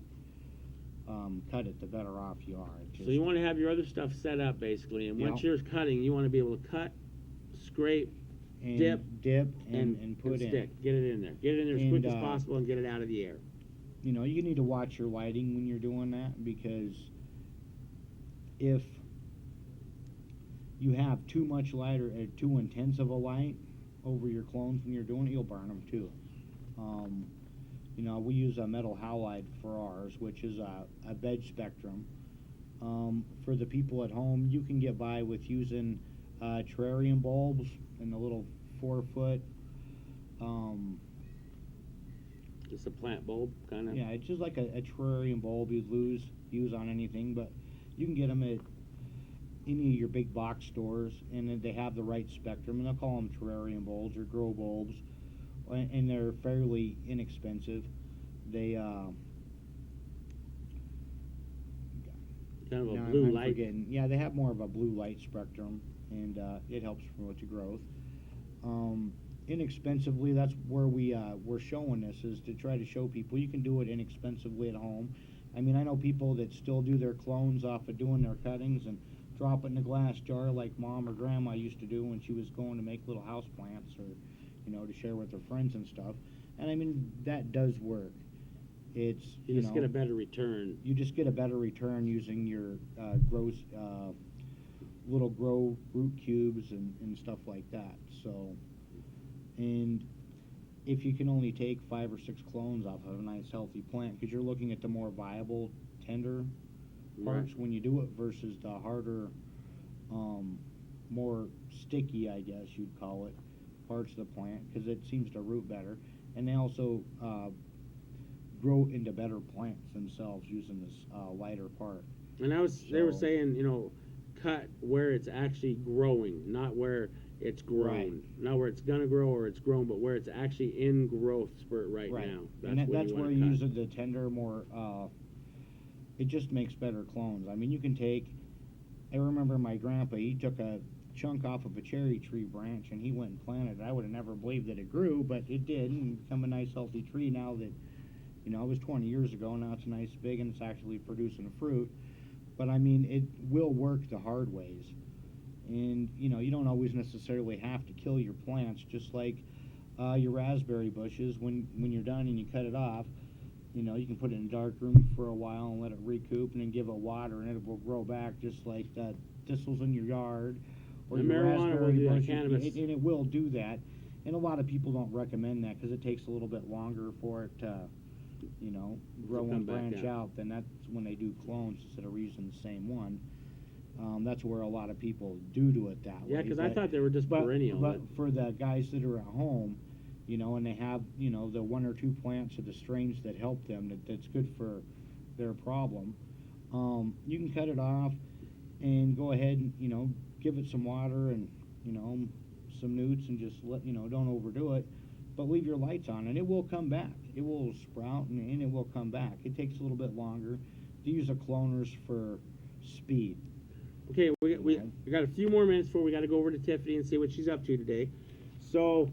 cut it, the better off you are. It So just- you want to have your other stuff set up basically, and once Yeah. you're cutting, you want to be able to cut, scrape, and dip, and put in. stick. Get it in there. Get it in there as quick as And, possible and get it out of the air. You need to watch your lighting when you're doing that, because if you have too much light or too intense of a light over your clones when you're doing it, you'll burn them too. We use a metal halide for ours, which is a bed spectrum. For the people at home, you can get by with using terrarium bulbs and the little 4-foot. Just a plant bulb, kind of. Yeah, it's just like a terrarium bulb you'd use on anything, but you can get them at any of your big box stores, and then they have the right spectrum, and they'll call them terrarium bulbs or grow bulbs, and they're fairly inexpensive. They Kind of a now blue I'm light. forgetting. Yeah, they have more of a blue light spectrum, and it helps promote the growth. Inexpensively, that's where we're showing this, is to try to show people you can do it inexpensively at home. I know people that still do their clones off of doing their cuttings and drop it in a glass jar like Mom or Grandma used to do when she was going to make little house plants, or to share with her friends and stuff. And that does work. It's You just get a better return. you just get a better return using your little grow root cubes and stuff like that. So, and if you can only take 5 or 6 clones off of a nice healthy plant, because you're looking at the more viable, tender parts Right. when you do it versus the harder, more sticky, I guess you'd call it, parts of the plant, because it seems to root better. And they also grow into better plants themselves using this lighter part. And they were So- saying, cut where it's actually growing, not where it's grown. Right. Not where it's gonna grow or it's grown, but where it's actually in growth spurt right now. And that's when where you you wanna use cut. the tender, more, it just makes better clones. You can take, I remember my grandpa, he took a chunk off of a cherry tree branch and he went and planted it. I would have never believed that it grew, but it did, and become a nice healthy tree now that, you know, it was 20 years ago. Now it's nice big and it's actually producing fruit. But I mean, it will work the hard ways. And, you know, you don't always necessarily have to kill your plants, just like your raspberry bushes. When you're done and you cut it off, you know, you can put it in a dark room for a while and let it recoup and then give it water and it will grow back just like the thistles in your yard or The your marijuana will raspberry do that, bushes. cannabis. And it will do that. And a lot of people don't recommend that because it takes a little bit longer for it to, you know, grow come and back, branch yeah. out. Then that's when they do clones instead of using the same one. That's where a lot of people do it that way. Yeah, because I But- thought they were just perennial. but for the guys that are at home, you know, and they have, you know, the one or two plants of the strains that help them, that's good for their problem, you can cut it off and go ahead and, you know, give it some water and, you know, some newts and just let, you know, don't overdo it, but leave your lights on and it will come back. It will sprout and it will come back. It takes a little bit longer. These are cloners for speed. Okay, we got a few more minutes before we got to go over to Tiffany and see what she's up to today. So,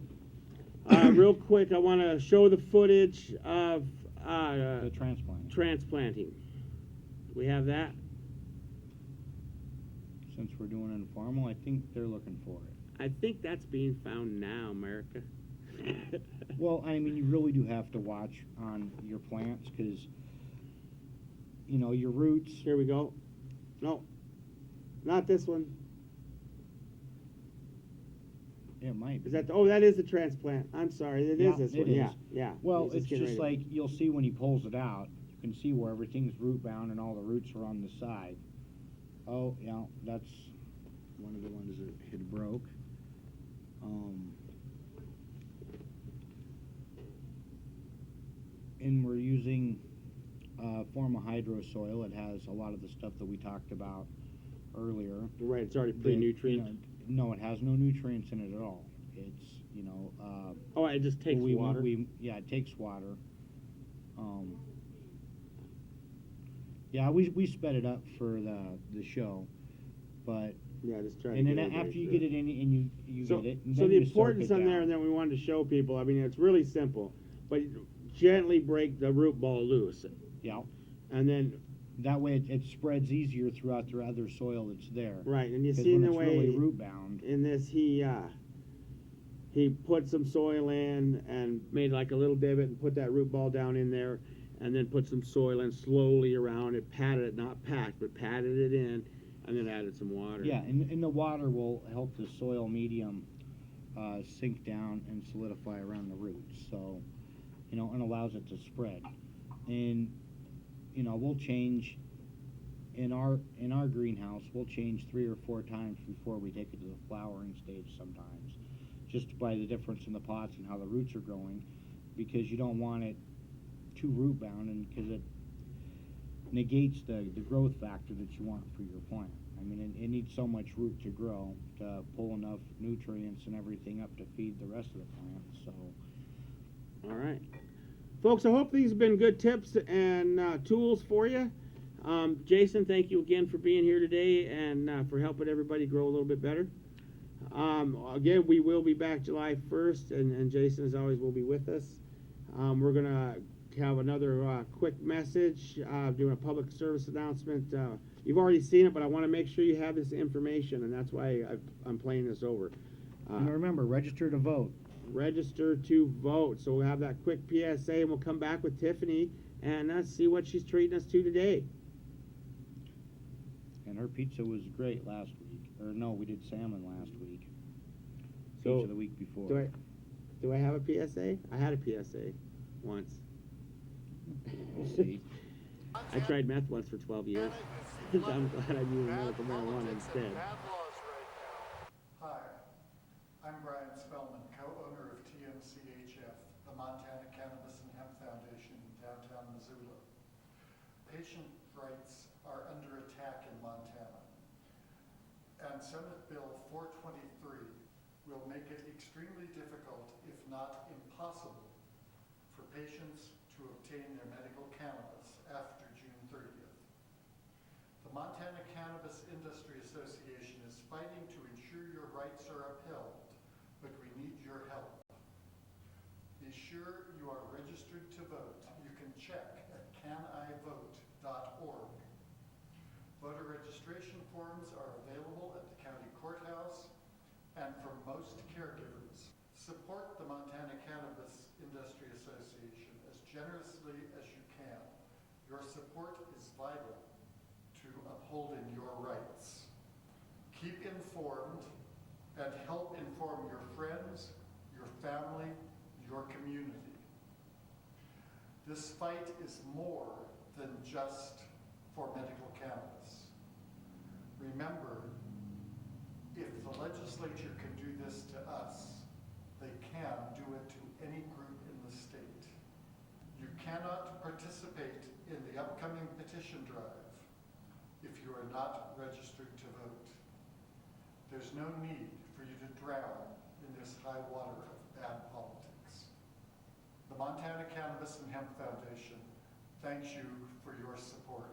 real quick, I want to show the footage of The transplant. transplanting. We have that. Since we're doing informal, I think they're looking for it. I think that's being found now, America. Well, I mean, you really do have to watch on your plants because, you know, your roots. Here we go. No, not this one. It might be. Is that? Oh, that is the transplant. I'm sorry, it is Yeah, this it one. Yeah, is. yeah. Well, He's it's getting just ready. like you'll see when he pulls it out. You can see where everything's root bound and all the roots are on the side. Oh, yeah, that's one of the ones that had broke. And we're using a form of hydrosoil. It has a lot of the stuff that we talked about earlier. Right, it's already that, pre-nutrient. you know, no, it has no nutrients in it at all. It's, you know, Oh, it just takes water. Yeah, it takes water. Yeah, we sped it up for the show, but Yeah, just try. and to then get everybody after you through get it in and you So, get it, and so then the you soak importance it on there, down. and then we wanted to show people. I mean, it's really simple, but gently break the root ball loose, Yeah, and then that way it spreads easier throughout the other soil that's there. right, and you 'Cause see when the it's way really root bound. in this he put some soil in and made like a little divot and put that root ball down in there, and then put some soil in slowly around it, patted it, not packed, but patted it in, and then added some water. Yeah, and the water will help the soil medium sink down and solidify around the roots. So, you know, and allows it to spread. And, you know, we'll change in our greenhouse. We'll change 3 or 4 times before we take it to the flowering stage sometimes, just by the difference in the pots and how the roots are growing, because you don't want it too root bound, and because it negates the growth factor that you want for your plant. I mean, it needs so much root to grow to pull enough nutrients and everything up to feed the rest of the plant. So, All right, folks. I hope these have been good tips and tools for you. Jason, thank you again for being here today and for helping everybody grow a little bit better. Again, we will be back July 1st, and Jason, as always, will be with us. We're going to have another quick message, doing a public service announcement. You've already seen it, but I want to make sure you have this information, and that's why I'm playing this over. and remember, register to vote. Register to vote. So we'll have that quick PSA, and we'll come back with Tiffany and see what she's treating us to today. And her pizza was great last week. Or no, we did salmon last week. So, Pizza the week before. Do I have a PSA? I had a PSA once. We'll see. I tried meth once for 12 years. I'm glad I'm using medical marijuana instead. Hi, I'm Brian Spellman, co-owner of TMCHF, the Montana Cannabis and Hemp Foundation in downtown Missoula. Patient rights are under attack in Montana, and Senate Bill 423 will make it extremely difficult, if not impossible, for patients to obtain their medical cannabis after June 30th. The Montana Cannabis Industry Association is fighting to ensure your rights are upheld, but we need your help. Be sure you are registered to vote. You can check at canivote.org. Voter registration forms are available at the county courthouse and from most caregivers. Support the Montana Cannabis Industry Association as generously as you can. Your support is vital to upholding your rights. Keep informed and help inform your friends, your family, your community. This fight is more than just for medical cannabis. Remember, if the legislature can do this to us, they can do it to any group in the state. You cannot participate in the upcoming petition drive if you are not registered to vote. There's no need for you to drown in this high water of bad politics. The Montana Cannabis and Hemp Foundation thanks you for your support.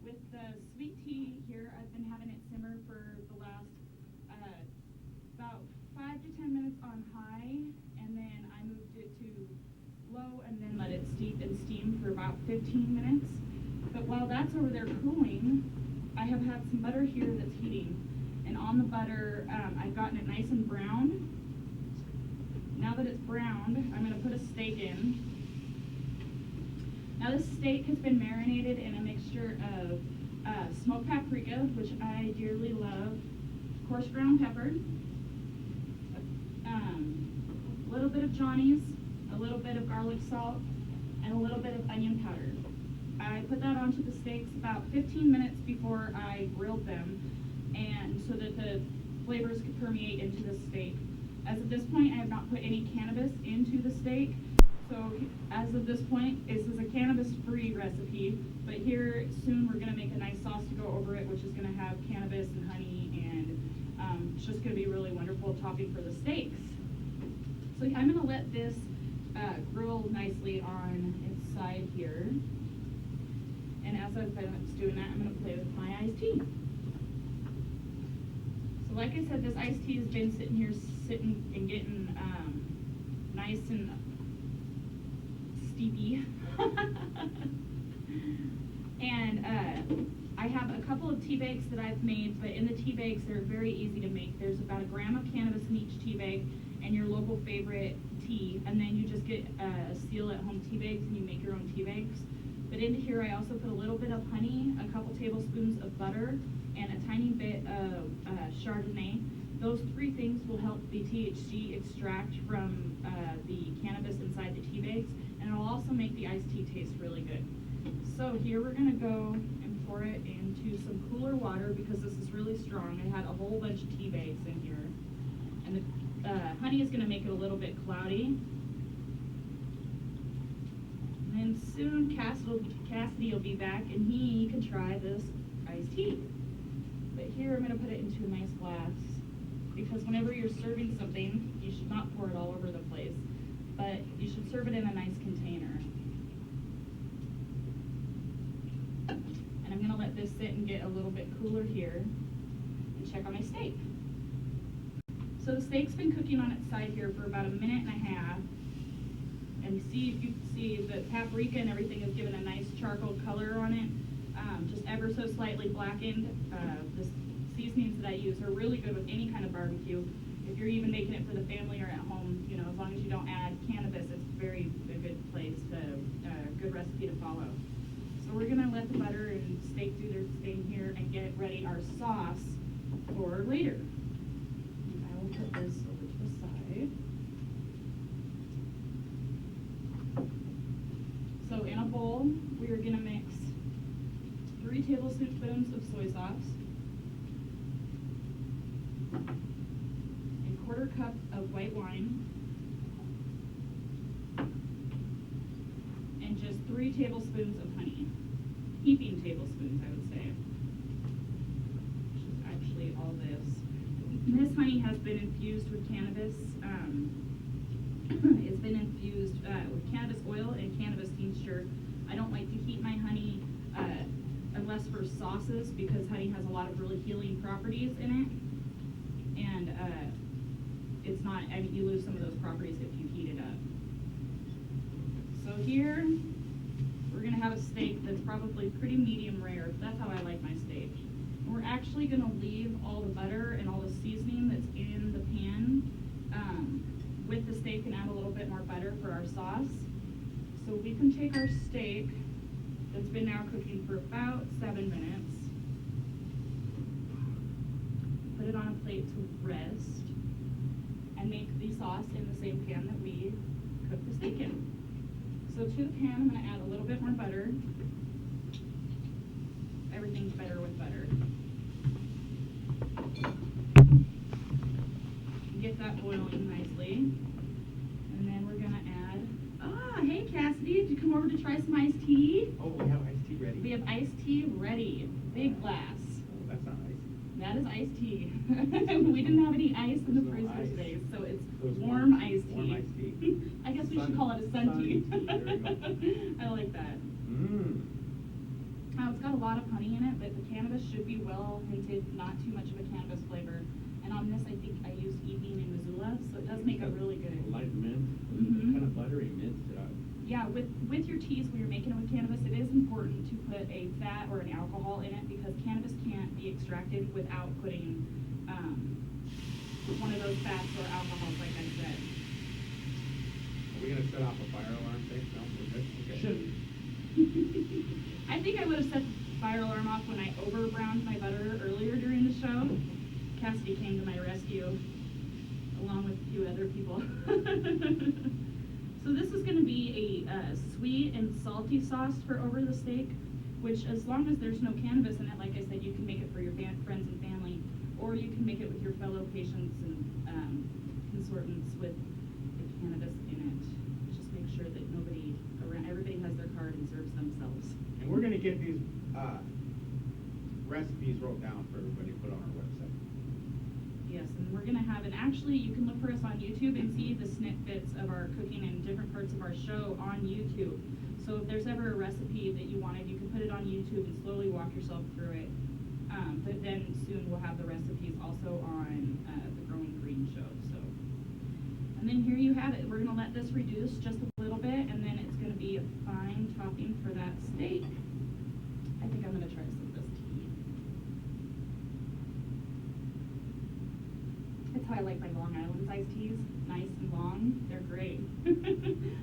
With the sweet tea here, I've been having it simmer for the last about 5 to 10 minutes on high, and then I moved it to low and then let it steep and steam for about 15 minutes. But while that's over there cooling, I have had some butter here that's heating, and on the butter, I've gotten it nice and browned. Now that it's browned, I'm going to put a steak in. Now this steak has been marinated in a mixture of smoked paprika, which I dearly love, coarse ground pepper, a little bit of Johnny's, a little bit of garlic salt, and a little bit of onion powder. I put that onto the steaks about 15 minutes before I grilled them, and so that the flavors could permeate into the steak. As of this point, I have not put any cannabis into the steak. So as of this point, this is a cannabis-free recipe, but here soon we're gonna make a nice sauce to go over it, which is gonna have cannabis and honey, and it's just gonna be really wonderful topping for the steaks. So I'm gonna let this grill nicely on its side here. And as I've been doing that, I'm gonna play with my iced tea. So like I said, this iced tea has been sitting here, and getting nice and steepy. And I have a couple of tea bags that I've made, but in the tea bags they're very easy to make. There's about 1 gram of cannabis in each tea bag and your local favorite tea, and then you just get Seal at Home tea bags and you make your own tea bags. But into here I also put a little bit of honey, a couple tablespoons of butter, and a tiny bit of Chardonnay. Those 3 things will help the THC extract from the cannabis inside the tea bags, and it'll also make the iced tea taste really good. So here we're gonna go and pour it into some cooler water because this is really strong. I had a whole bunch of tea bags in here. And the honey is gonna make it a little bit cloudy. And then soon Cassidy will be back and he can try this iced tea. But here I'm gonna put it into a nice glass because whenever you're serving something, you should not pour it all over the place, but you should serve it in a nice container. And I'm gonna let this sit and get a little bit cooler here and check on my steak. So the steak's been cooking on its side here for about 1.5 minutes. And you can see the paprika and everything has given a nice charcoal color on it, just ever so slightly blackened. The seasonings that I use are really good with any kind of barbecue. If you're even making it for the family or at home, you know, as long as you don't add cannabis, it's a good place good recipe to follow. So we're gonna let the butter and steak do their thing here and get ready our sauce for later. And I will put this over to the side. So in a bowl, we are gonna mix 3 tablespoons of soy sauce and 1/4 cup of white wine, and just 3 tablespoons of honey. Heaping tablespoons, I would say. Which is actually all this. This honey has been infused with cannabis. It's been infused with cannabis oil and cannabis tincture. I don't like to heat my honey unless for sauces, because honey has a lot of really healing properties in it. And it's not, I mean, you lose some of those properties if you heat it up. So here, we're gonna have a steak that's probably pretty medium rare. That's how I like my steak. And we're actually gonna leave all the butter and all the seasoning that's in the pan with the steak and add a little bit more butter for our sauce. So we can take our steak that's been now cooking for about 7 minutes, put it on a plate to rest, and make the sauce in the same pan that we cooked the steak in. So to the pan, I'm gonna add a little bit more butter. Everything's better with butter. Get that boiling nicely. And then we're gonna add, hey Cassidy, did you come over to try some iced tea? Oh, we have iced tea ready. We have iced tea ready, big glass. Oh, that's not ice. That is iced tea. We didn't have any ice in the There's no freezer ice. today, so it's So it's warm iced tea. warm iced tea. I guess we should Sun- call it a sun sun tea. tea, there we go. I like that. Mmm. It's got a lot of honey in it, but the cannabis should be well hinted, not too much of a cannabis flavor. And on this, I think I used Evening in Missoula, so it does make a really good. Light mint, Mhm. kind of buttery mint. Yeah, with your teas, when you're making it with cannabis, it is important to put a fat or an alcohol in it, because cannabis can't be extracted without putting one of those fats or alcohols, like I said. Are we gonna set off a fire alarm thing? No, we're good? Okay. Shouldn't. I think I would have set the fire alarm off when I over browned my butter earlier during the show. Cassidy came to my rescue, along with a few other people. So this is gonna be a sweet and salty sauce for over the steak, which, as long as there's no cannabis in it, like I said, you can make it for your friends and family, or you can make it with your fellow patients and consortants with the cannabis in it. Just make sure that everybody has their card and serves themselves. And we're gonna get these, recipes wrote down for everybody to put on our website. Yes, and we're gonna have, and actually, you can look for us on YouTube and see the snippets of our cooking and different parts of our show on YouTube. So if there's ever a recipe that you wanted, you can put it on YouTube and slowly walk yourself through it. But then soon we'll have the recipes also on the Growing Green show. So, and then here you have it. We're gonna let this reduce just a little bit, and then it's gonna be a fine topping for that steak. I think I'm gonna try some of this tea. That's how I like my Long Island iced teas, nice and long. They're great.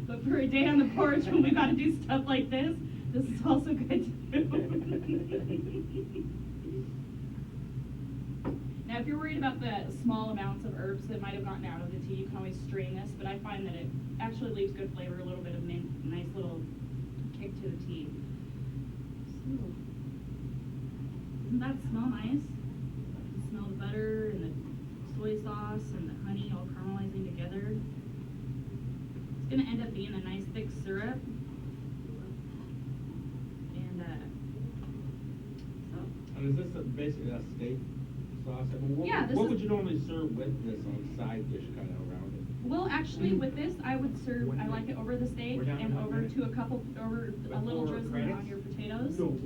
But for a day on the porch when we gotta do stuff like this is also good too. Now, if you're worried about the small amounts of herbs that might have gotten out of the tea, you can always strain this, but I find that it actually leaves good flavor, a little bit of mint, a nice little kick to the tea. So, doesn't that smell nice? You can smell the butter and the soy sauce and the honey all caramelizing together. It's gonna end up being a nice thick syrup. And so. And is this basically a steak sauce? I mean, Yeah, this what is- would you normally serve with this on side dish kind of around it? Well, actually, with this, I would serve, I like it over the steak We're down to and 1 over minute. to a little Before drizzle credits? on your potatoes. No,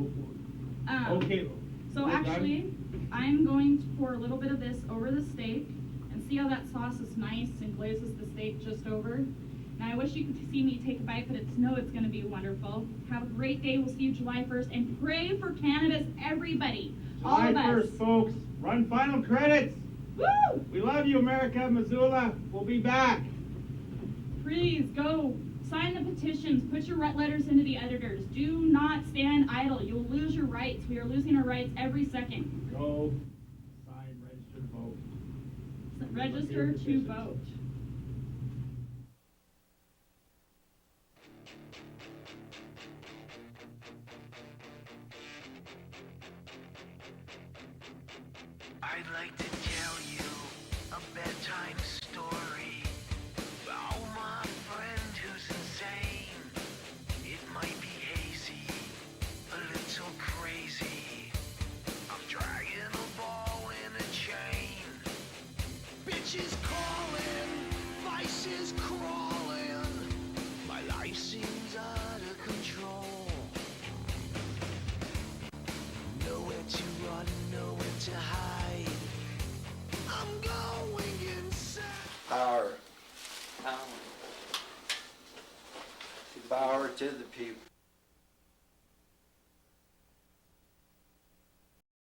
okay. So we're done. actually, I'm going to pour a little bit of this over the steak, and see how that sauce is nice and glazes the steak just over. Now, I wish you could see me take a bite, but it's gonna be wonderful. Have a great day. We'll see you July 1st, and pray for cannabis, everybody, all July of us. 1st, folks, run final credits. Woo! We love you, America, Missoula. We'll be back. Please go sign the petitions, put your letters into the editors. Do not stand idle. You'll lose your rights. We are losing our rights every second. Go sign, register to vote. Register to vote. I'd like to tell you a bedtime story. power to the people.